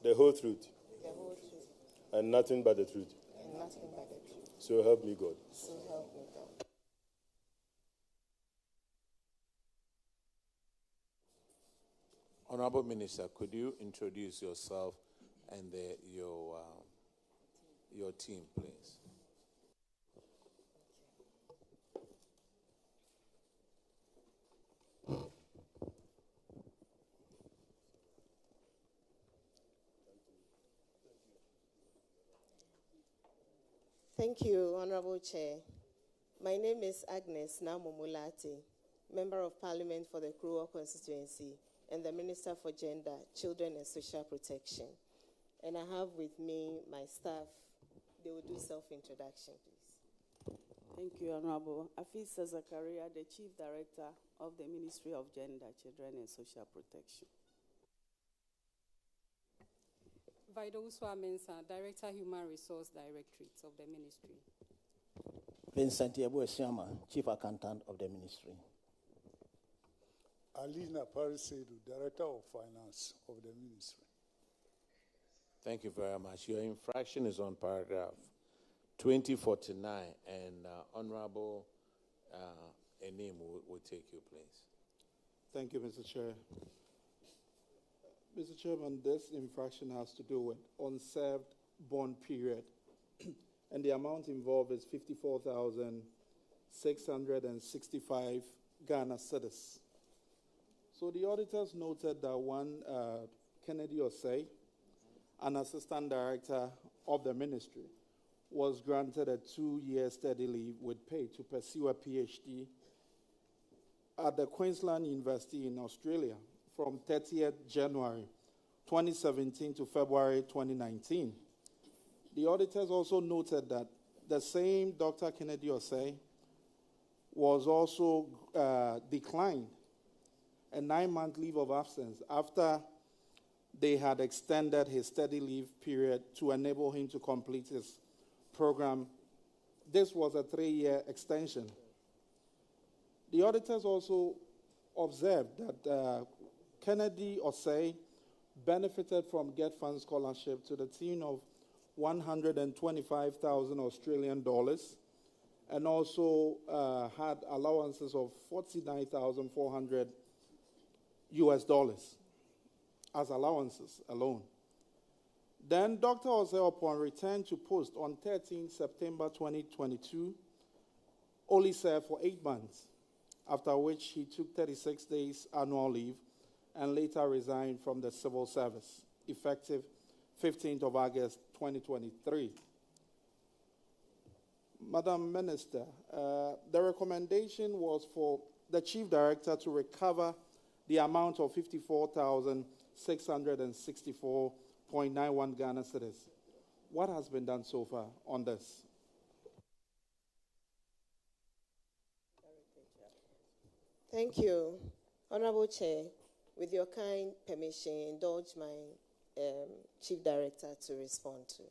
the whole truth, the whole truth, and nothing but the truth. and nothing but the truth. So help me God. So help me God. Honorable Minister, could you introduce yourself and your team, please? Thank you, Honorable Chair. My name is Agnes Namomulati, Member of Parliament for the Kruger constituency and the Minister for Gender, Children and Social Protection. And I have with me my staff. They will do self-introduction, please. Thank you, Honorable. Afisa Zakaria, the Chief Director of the Ministry of Gender, Children and Social Protection. Vidoswa Mensah, Director, Human Resource Directorate of the Ministry. Vincent Yebo-Esiama, Chief Accountant of the Ministry. Alina Parisedu, Director of Finance of the Ministry. Thank you very much. Your infraction is on paragraph 2049, and Honorable Enim will take you, please. Thank you, Mr. Chair. Mr. Chairman, this infraction has to do with unserved bond period, and the amount involved is 54,665 Ghana cedis. So the auditors noted that one Kennedy Osei, an assistant director of the ministry, was granted a 2-year steady leave with pay to pursue a PhD at the Queensland University in Australia from 30th January 2017 to February 2019. The auditors also noted that the same Dr. Kennedy Osei was also declined a 9-month leave of absence after they had extended his study leave period to enable him to complete his program. This was a 3-year extension. The auditors also observed that Kennedy Osei benefited from Get Fund scholarship to the tune of 125,000 Australian dollars, and also had allowances of 49,400 US dollars as allowances alone. Then Dr. Osei, upon return to post on 13 September 2022, only served for 8 months, after which he took 36 days annual leave and later resigned from the civil service, effective 15th of August 2023. Madam Minister, the recommendation was for the Chief Director to recover the amount of 54,664.91 Ghana cedis. What has been done so far on this? Thank you. Honorable Chair, with your kind permission, indulge my Chief Director to respond to.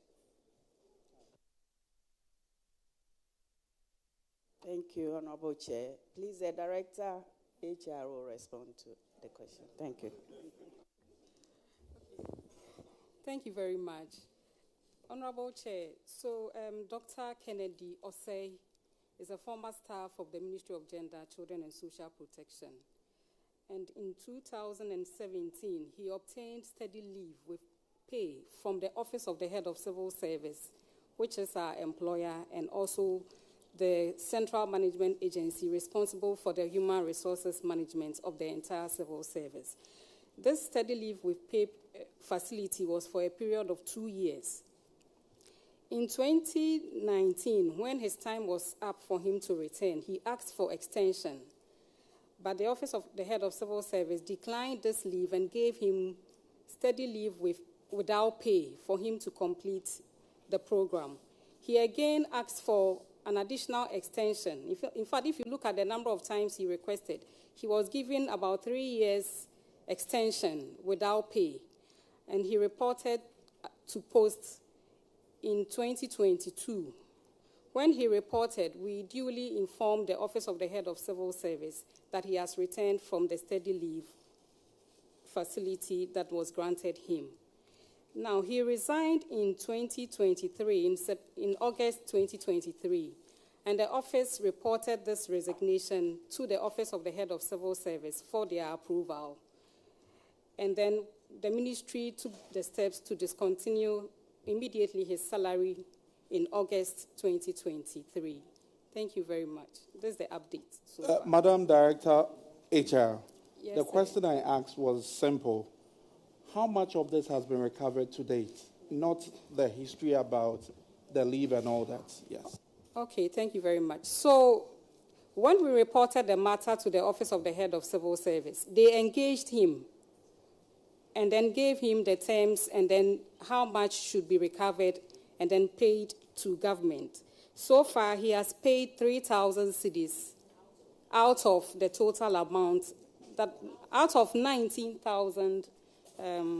Thank you, Honorable Chair. Please, the Director, HR will respond to the question. Thank you. Thank you very much. Honorable Chair, so Dr. Kennedy Osei is a former staff of the Ministry of Gender, Children and Social Protection. And in 2017, he obtained steady leave with pay from the Office of the Head of Civil Service, which is our employer, and also the Central Management Agency responsible for the human resources management of the entire civil service. This steady leave with pay facility was for a period of 2 years. In 2019, when his time was up for him to return, he asked for extension, but the Office of the Head of Civil Service declined this leave and gave him steady leave without pay for him to complete the program. He again asked for an additional extension. In fact, if you look at the number of times he requested, he was given about 3 years extension without pay, and he reported to post in 2022. When he reported, we duly informed the Office of the Head of Civil Service that he has returned from the steady leave facility that was granted him. Now, he resigned in 2023, in August 2023, and the office reported this resignation to the Office of the Head of Civil Service for their approval. And then the ministry took the steps to discontinue immediately his salary in August 2023. Thank you very much. This is the update. So far. Madam Director, HR, Yes, the sir. question I asked was simple. How much of this has been recovered to date? Not the history about the leave and all that. Yes. Okay, thank you very much. So, when we reported the matter to the Office of the Head of Civil Service, they engaged him and then gave him the terms and then how much should be recovered and then paid to government. So far, he has paid 3,000 cedis out of the total amount, that out of 19,000, 19,000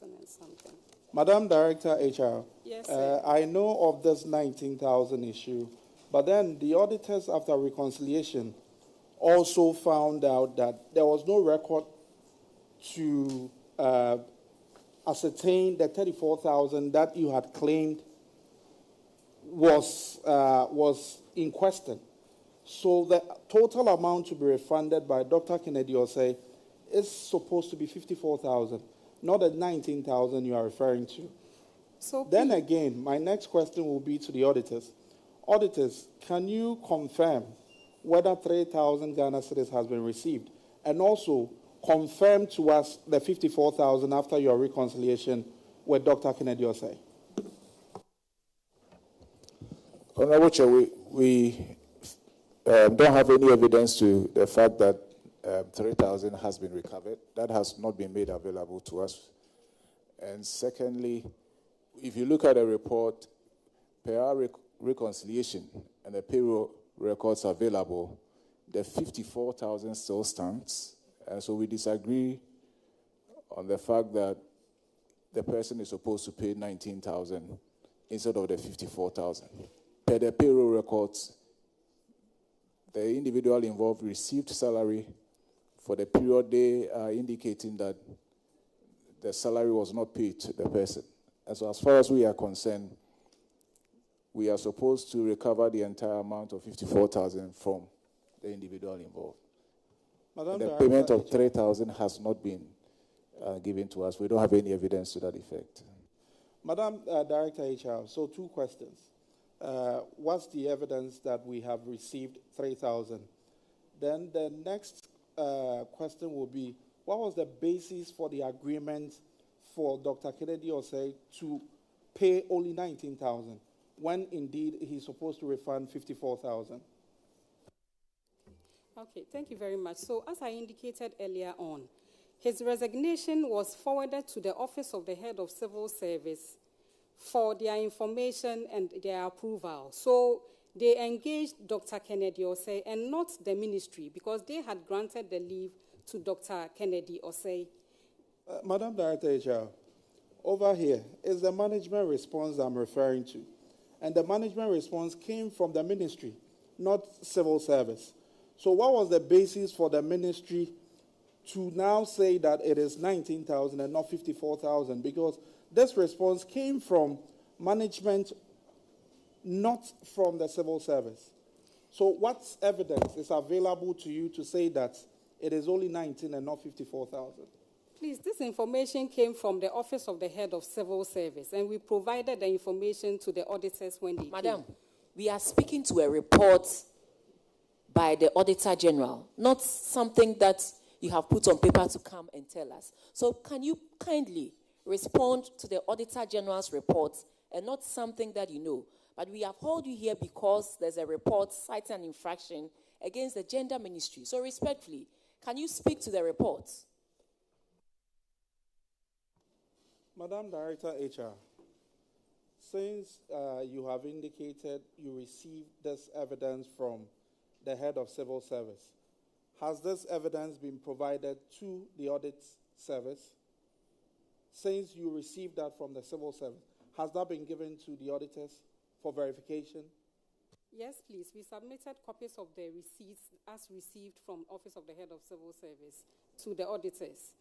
and something. Madam Director, HR, Yes, sir. I know of this 19,000 issue, but then the auditors, after reconciliation, also found out that there was no record to ascertain the 34,000 that you had claimed was in question. So the total amount to be refunded by Dr. Kennedy Osei is supposed to be 54,000, not the 19,000 you are referring to. So Then again, my next question will be to the auditors. Auditors, can you confirm whether 3,000 Ghana cedis has been received? And also confirm to us the 54,000 after your reconciliation with Dr. Kennedy Osei. Honorable Chair, we don't have any evidence to the fact that 3,000 has been recovered. That has not been made available to us. And secondly, if you look at the report, per our reconciliation and the payroll records available, the 54,000 still stands. And so we disagree on the fact that the person is supposed to pay 19,000 instead of the 54,000. Per the payroll records, the individual involved received salary for the period they are indicating that the salary was not paid to the person. And so as far as we are concerned, we are supposed to recover the entire amount of 54,000 from the individual involved. Madam The Director, payment of HR. 3,000 has not been given to us. We don't have any evidence to that effect. Madam Director HR, so two questions. What's the evidence that we have received 3,000? Then the next question will be, what was the basis for the agreement for Dr. Kennedy Osei to pay only 19,000 when indeed he's supposed to refund 54,000? Okay, thank you very much. So, as I indicated earlier on, his resignation was forwarded to the Office of the Head of Civil Service for their information and their approval. So, they engaged Dr. Kennedy Osei and not the ministry because they had granted the leave to Dr. Kennedy Osei. Madam Director HR, over here is the management response I'm referring to. And the management response came from the ministry, not civil service. So what was the basis for the ministry to now say that it is 19,000 and not 54,000? Because this response came from management, not from the civil service. So what evidence is available to you to say that it is only 19 and not 54,000? Please, this information came from the Office of the Head of Civil Service, and we provided the information to the auditors when they Madam, came. we are speaking to a report by the Auditor-General, not something that you have put on paper to come and tell us. So can you kindly respond to the Auditor-General's report and not something that you know? But we have called you here because there's a report citing an infraction against the Gender Ministry. So respectfully, can you speak to the report? Madam Director HR, since you have indicated you received this evidence from the head of civil service, has this evidence been provided to the audit service? Since you received that from the civil service, has that been given to the auditors for verification? Yes, please. We submitted copies of the receipts as received from Office of the Head of Civil Service to the auditors.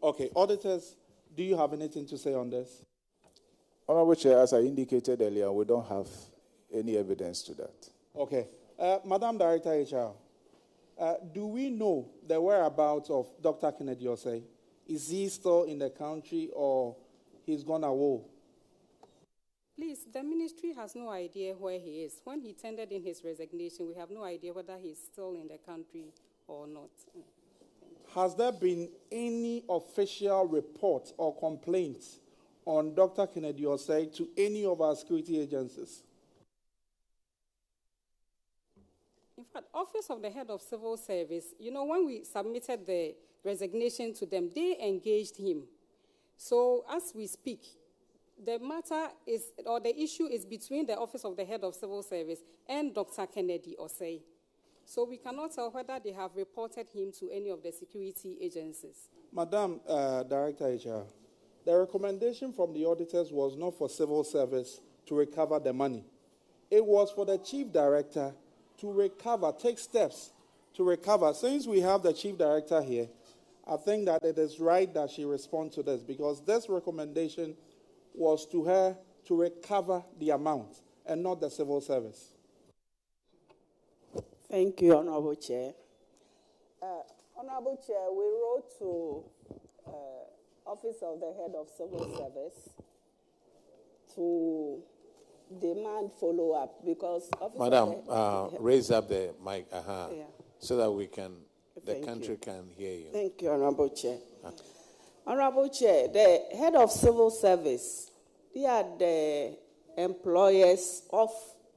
Okay, auditors, do you have anything to say on this? Honorable Chair, as I indicated earlier, we don't have any evidence to that. Okay. Madam Director HR, do we know the whereabouts of Dr. Kennedy Osei? Is he still in the country or he's gone away? Please, the ministry has no idea where he is. When he tendered in his resignation, we have no idea whether he's still in the country or not. Has there been any official report or complaint on Dr. Kennedy Osei to any of our security agencies? In fact, Office of the Head of Civil Service, when we submitted the resignation to them, they engaged him. So as we speak, the matter is, or the issue is between the Office of the Head of Civil Service and Dr. Kennedy Osei. So we cannot tell whether they have reported him to any of the security agencies. Madam Director HR, the recommendation from the auditors was not for civil service to recover the money. It was for the chief director to take steps to recover. Since we have the chief director here, I think that it is right that she respond to this, because this recommendation was to her to recover the amount and not the civil service. Thank you, Honorable Chair. Honorable Chair, we wrote to Office of the Head of Civil Service to demand follow-up because... Madam, raise up the mic so that the country can hear you. Thank you, Honorable Chair. Honorable Chair, the Head of Civil Service, they are the employers of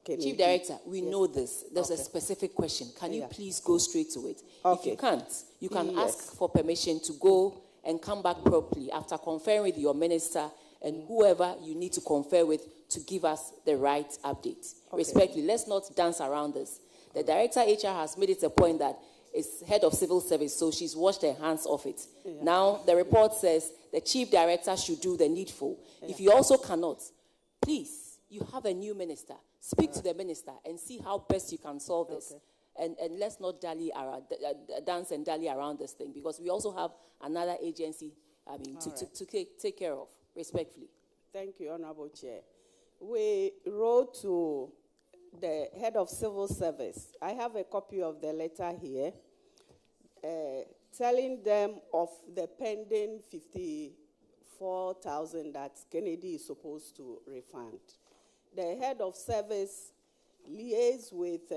Kennedy. Chief Director, we know this. There's a specific question. Can you please go straight to it? If you can't, you can ask for permission to go and come back properly after conferring with your minister and whoever you need to confer with to give us the right update. Respectfully, let's not dance around this. The Director HR has made it a point that it's Head of Civil Service, so she's washed her hands off it. Now, the report says the Chief Director should do the needful. If you also cannot, please, you have a new minister. Speak to the minister and see how best you can solve this. And let's not dance and dally around this thing, because we also have another agency to take care of, respectfully. Thank you, Honorable Chair. We wrote to the Head of Civil Service. I have a copy of the letter here, telling them of the pending $54,000 that Kennedy is supposed to refund. The Head of Service liaised with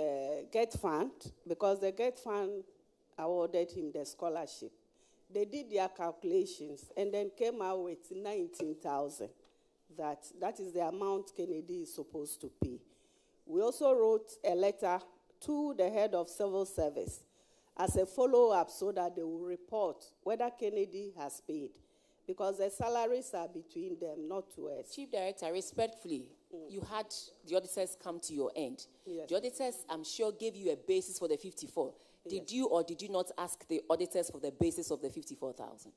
Get Fund, because the Get Fund awarded him the scholarship. They did their calculations and then came out with $19,000. That is the amount Kennedy is supposed to pay. We also wrote a letter to the Head of Civil Service as a follow-up so that they will report whether Kennedy has paid, because the salaries are between them, not to us. Chief Director, respectfully, you had the auditors come to your end. Yes. The auditors, I'm sure, gave you a basis for the 54. Did you or did you not ask the auditors for the basis of the 54,000?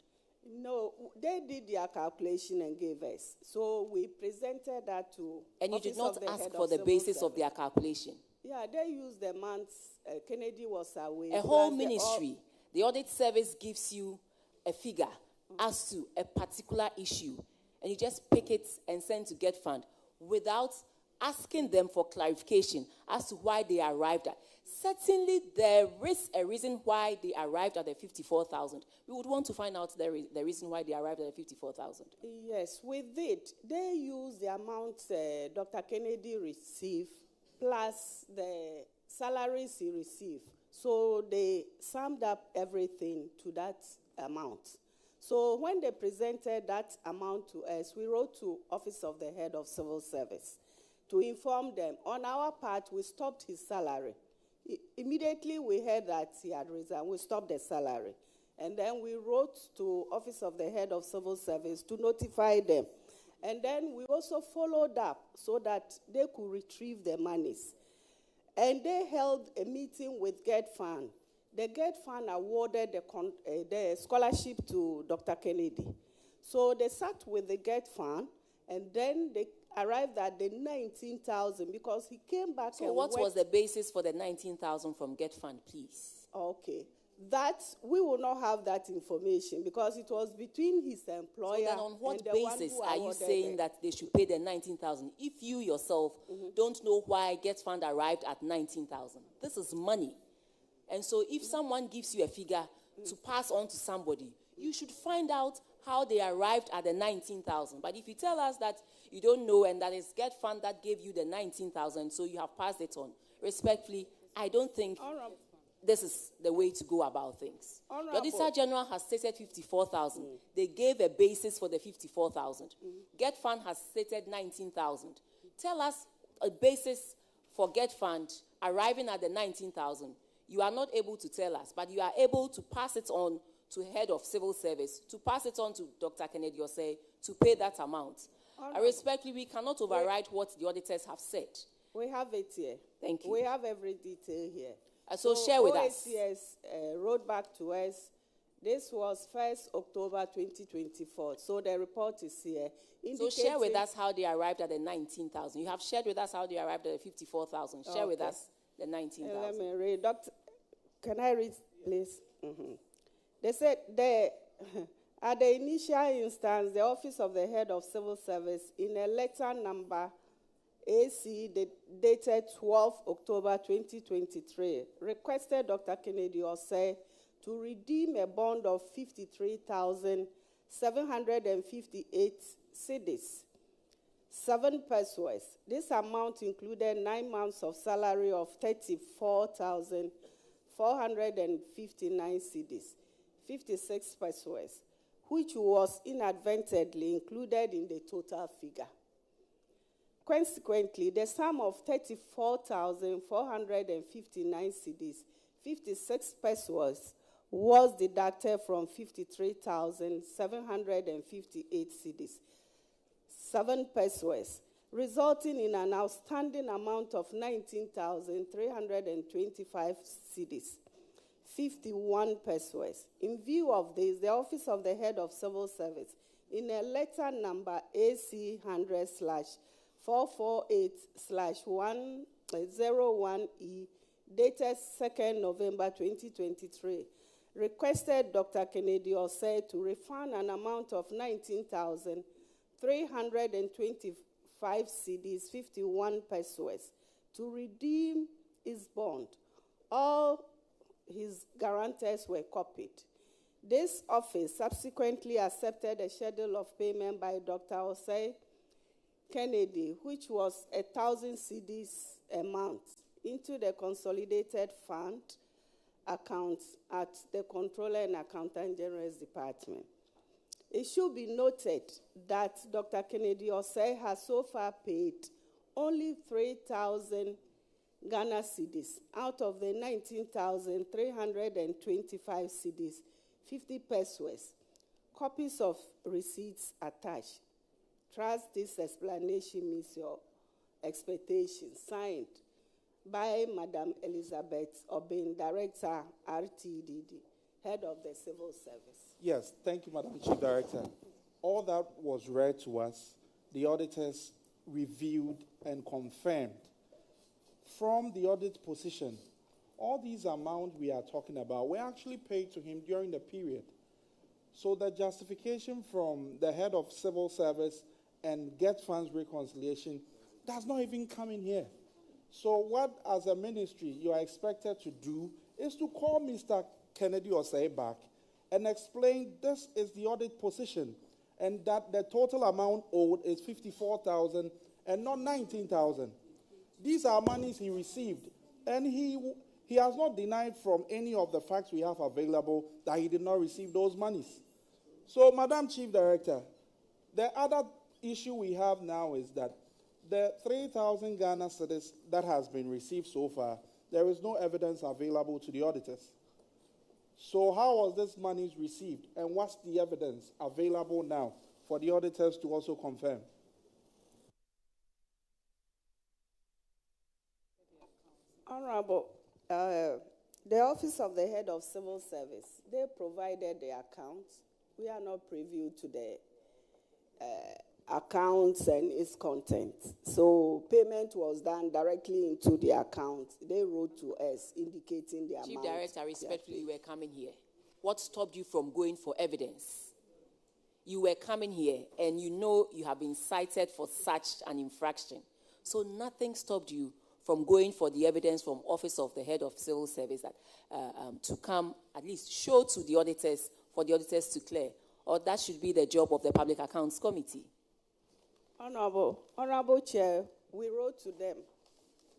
No, they did their calculation and gave us. So we presented that to... And you did not ask for the basis of their calculation? Yeah, they used the months Kennedy was away. A whole ministry, the audit service gives you a figure as to a particular issue, and you just pick it and send to Get Fund without asking them for clarification as to why they arrived at. Certainly, there is a reason why they arrived at the 54,000. We would want to find out the reason why they arrived at the 54,000. Yes, we did. They used the amount Dr. Kennedy received plus the salaries he received. So they summed up everything to that amount. So when they presented that amount to us, we wrote to Office of the Head of Civil Service to inform them. On our part, we stopped his salary. Immediately we heard that he had resigned, we stopped the salary. And then we wrote to Office of the Head of Civil Service to notify them. And then we also followed up so that they could retrieve the monies. And they held a meeting with Get Fund. The Get Fund awarded the scholarship to Dr. Kennedy. So they sat with the Get Fund, and then they arrived at the 19,000 because he came back. So what was the basis for the 19,000 from Get Fund, please? Okay. that we will not have that information because it was between his employer So then on what and the one basis who are you awarded saying it. that they should pay the 19,000 if you yourself don't know why Get Fund arrived at 19,000? This is money. And so if someone gives you a figure to pass on to somebody, you should find out how they arrived at the 19,000. But if you tell us that you don't know and that it's Get Fund that gave you the 19,000, so you have passed it on, respectfully, I don't think this is the way to go about things. The Auditor-General has stated 54,000. They gave a basis for the 54,000. Get Fund has stated 19,000. Tell us a basis for Get Fund arriving at the 19,000. You are not able to tell us, but you are able to pass it on to Head of Civil Service, to pass it on to Dr. Kennedy Osei, to pay that amount. Respectfully, we cannot override what the auditors have said. We have it here. Thank you. We have every detail here. So share with us. OACS wrote back to us. This was 1st October 2024. So the report is here. So share with us how they arrived at the 19,000. You have shared with us how they arrived at the 54,000. Share with us the 19,000. Let me read. Can I read, please? They said at the initial instance, the Office of the Head of Civil Service, in a letter number AC dated 12 October 2023, requested Dr. Kennedy Osei to redeem a bond of 53,758 cedis, 7 pesos. This amount included 9 months of salary of 34,459 cedis, 56 pesos, which was inadvertently included in the total figure. Consequently, the sum of 34,459 cedis, 56 pesos, was deducted from 53,758 cedis, 7 pesos, resulting in an outstanding amount of 19,325 cedis, 51 pesos. In view of this, the Office of the Head of Civil Service, in a letter number AC 100/448/101E, dated 2nd November 2023, requested Dr. Kennedy Osei to refund an amount of 19,325 cedis, 51 pesos, to redeem his bond. All his guarantors were copied. This office subsequently accepted a schedule of payment by Dr. Osei Kennedy, which was 1,000 cedis a month, into the consolidated fund account at the Controller and Accountant General's Department. It should be noted that Dr. Kennedy Osei has so far paid only 3,000 Ghana cedis out of the 19,325 cedis, 50 pesos. Copies of receipts attached. Trust this explanation meets your expectations. Signed by Madam Elizabeth Obin, Director, RTDD, Head of the Civil Service. Yes, thank you, Madam Chief Director. All that was read to us, the auditors reviewed and confirmed. From the audit position, all these amounts we are talking about were actually paid to him during the period. So the justification from the Head of Civil Service and Get Funds Reconciliation does not even come in here. So what, as a ministry, you are expected to do is to call Mr. Kennedy Osei back and explain this is the audit position and that the total amount owed is 54,000 and not 19,000. These are monies he received, and he has not denied from any of the facts we have available that he did not receive those monies. So, Madam Chief Director, the other issue we have now is that the 3,000 Ghana cedis that has been received so far, there is no evidence available to the auditors. So how was this money received, and what's the evidence available now for the auditors to also confirm? Honorable, the Office of the Head of Civil Service, they provided the accounts. We are not privy to the accounts and its content. So payment was done directly into the account. They wrote to us indicating the Chief amount. Director, respectfully, you were coming here. What stopped you from going for evidence? You were coming here and you know you have been cited for such an infraction. So nothing stopped you from going for the evidence from Office of the Head of Civil Service that, to come at least show to the auditors for the auditors to clear. Or that should be the job of the Public Accounts Committee. Honorable Chair, we wrote to them,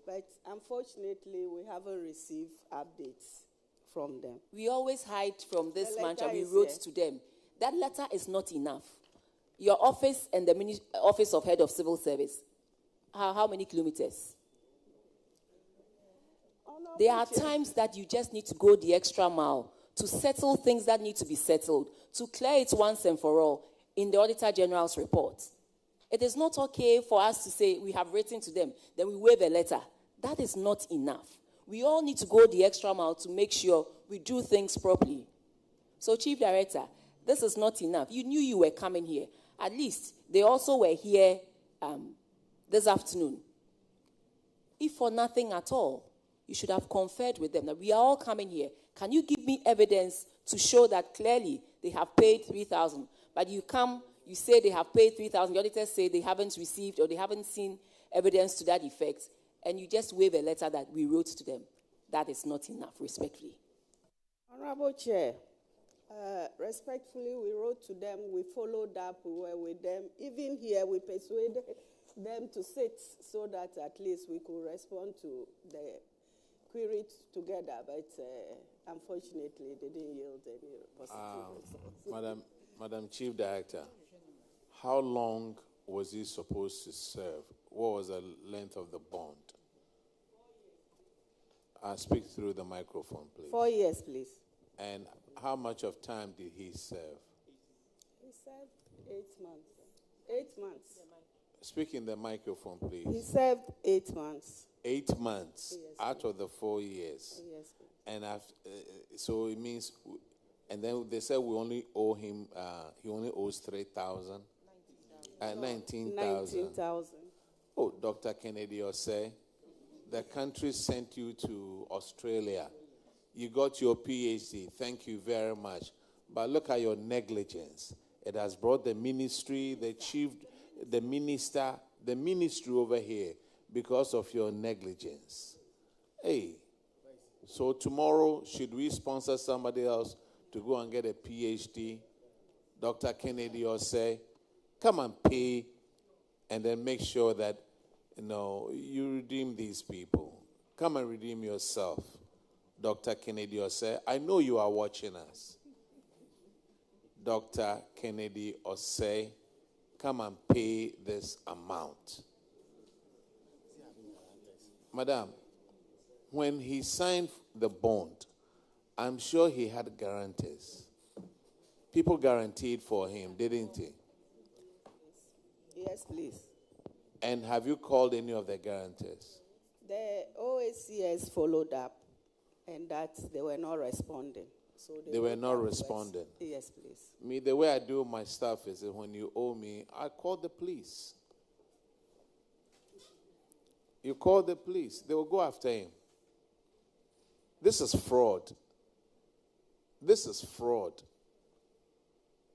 but unfortunately we haven't received updates from them. We always hide from this The mantra. letter We is wrote here. to them. That letter is not enough. Your office and the Office of Head of Civil Service, how many kilometers? There are times that you just need to go the extra mile to settle things that need to be settled, to clear it once and for all in the Auditor-General's report. It is not okay for us to say we have written to them, then we waive a letter. That is not enough. We all need to go the extra mile to make sure we do things properly. So, Chief Director, this is not enough. You knew you were coming here. At least they also were here this afternoon. If for nothing at all, you should have conferred with them that we are all coming here. Can you give me evidence to show that clearly they have paid 3,000? But you come, you say they have paid 3,000. The auditors say they haven't received or they haven't seen evidence to that effect, and you just wave a letter that we wrote to them. That is not enough, respectfully. Honorable Chair, respectfully, we wrote to them, we followed up, we were with them. Even here, we persuaded them to sit so that at least we could respond to the query together, but unfortunately, they didn't yield any positive results. Madam Chief Director, how long was he supposed to serve? What was the length of the bond? Speak through the microphone, please. 4 years, please. And how much of time did he serve? He served 8 months. 8 months. Speak in the microphone, please. He served 8 months. 8 months, yes, out of the 4 years. Yes, please. And so it means, and then they said we only owe him, he only owes 3,000? 19,000. 19,000. Oh, Dr. Kennedy Osei, the country sent you to Australia. You got your PhD. Thank you very much. But look at your negligence. It has brought the ministry, the chief, the minister, the ministry over here because of your negligence. Hey, so tomorrow, should we sponsor somebody else to go and get a PhD? Dr. Kennedy Osei, come and pay and then make sure that, you redeem these people. Come and redeem yourself. Dr. Kennedy Osei, I know you are watching us. Dr. Kennedy Osei, come and pay this amount. Madam, when he signed the bond, I'm sure he had guarantees. People guaranteed for him, didn't he? Yes, please. And have you called any of the guarantees? The OACS followed up, and that they were not responding. So they were not responding? Yes, please. Me, the way I do my stuff is that when you owe me, I call the police. You call the police, they will go after him. This is fraud. This is fraud.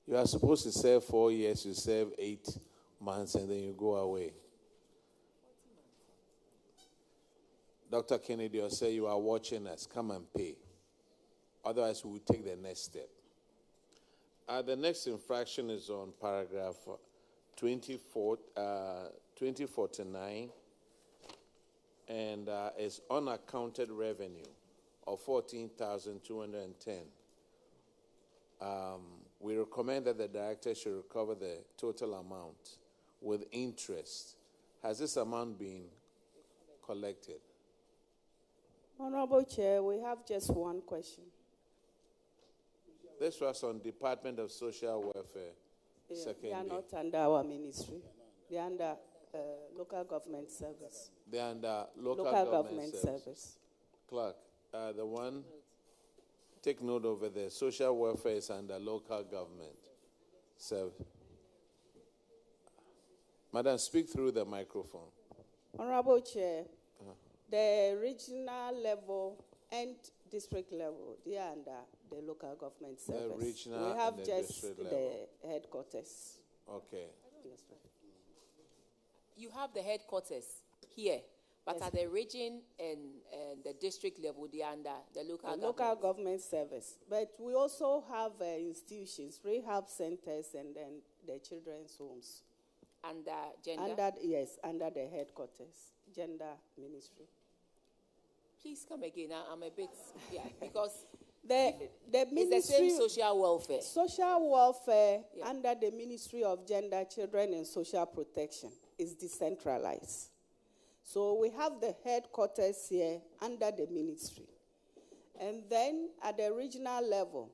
You are supposed to serve 4 years, you serve 8 months, and then you go away. Dr. Kennedy will say, you are watching us, come and pay. Otherwise, we will take the next step. The next infraction is on paragraph 2049, and it's unaccounted revenue of 14,210. We recommend that the director should recover the total amount with interest. Has this amount been collected? Honorable Chair, we have just one question. This was on Department of Social Welfare. They are not under our ministry. They are under local government service. They are under local government service. Clerk, the one, take note over there. Social welfare is under local government service. Madam, speak through the microphone. Honorable Chair, the regional level and district level, they are under the local government service. The regional we have and the just district level. the headquarters. Okay. Yes, ma'am. You have the headquarters here, but Yes, at the region and the district level, they are under the local The government. local government service. But we also have institutions, rehab centers, and then the children's homes. Under gender. Under the headquarters, gender ministry. Please come again. I'm a bit, because The ministry, it's the same social welfare. Social welfare under the Ministry of Gender, Children, and Social Protection is decentralized. So we have the headquarters here under the ministry. And then at the regional level,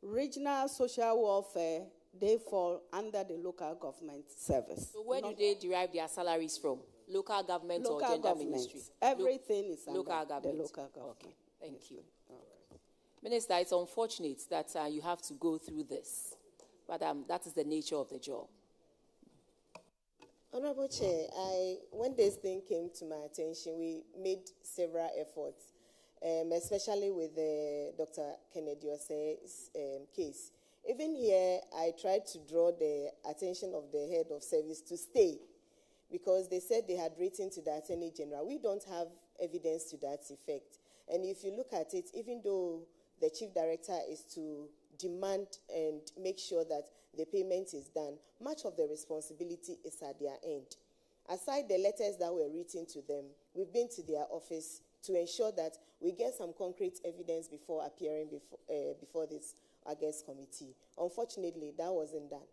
regional social welfare, they fall under the local government service. So where do they derive their salaries from? Local government or Local gender government. ministry? Everything is under local government. the local government. Okay, thank you. Okay. Minister, it's unfortunate that you have to go through this, but that is the nature of the job. Honorable Chair, when this thing came to my attention, we made several efforts, especially with Dr. Kennedy Osei's case. Even here, I tried to draw the attention of the head of service to stay, because they said they had written to the Attorney General. We don't have evidence to that effect. And if you look at it, even though the Chief Director is to demand and make sure that the payment is done, much of the responsibility is at their end. Aside the letters that were written to them, we've been to their office to ensure that we get some concrete evidence before appearing before this August committee. Unfortunately, that wasn't done.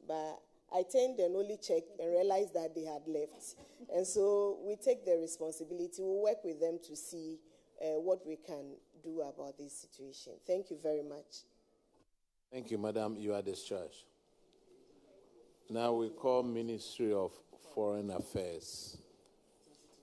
But I turned and only checked and realized that they had left. And so we take the responsibility. We'll work with them to see what we can do about this situation. Thank you very much. Thank you, Madam. You are discharged. Now we call Ministry of Foreign Affairs.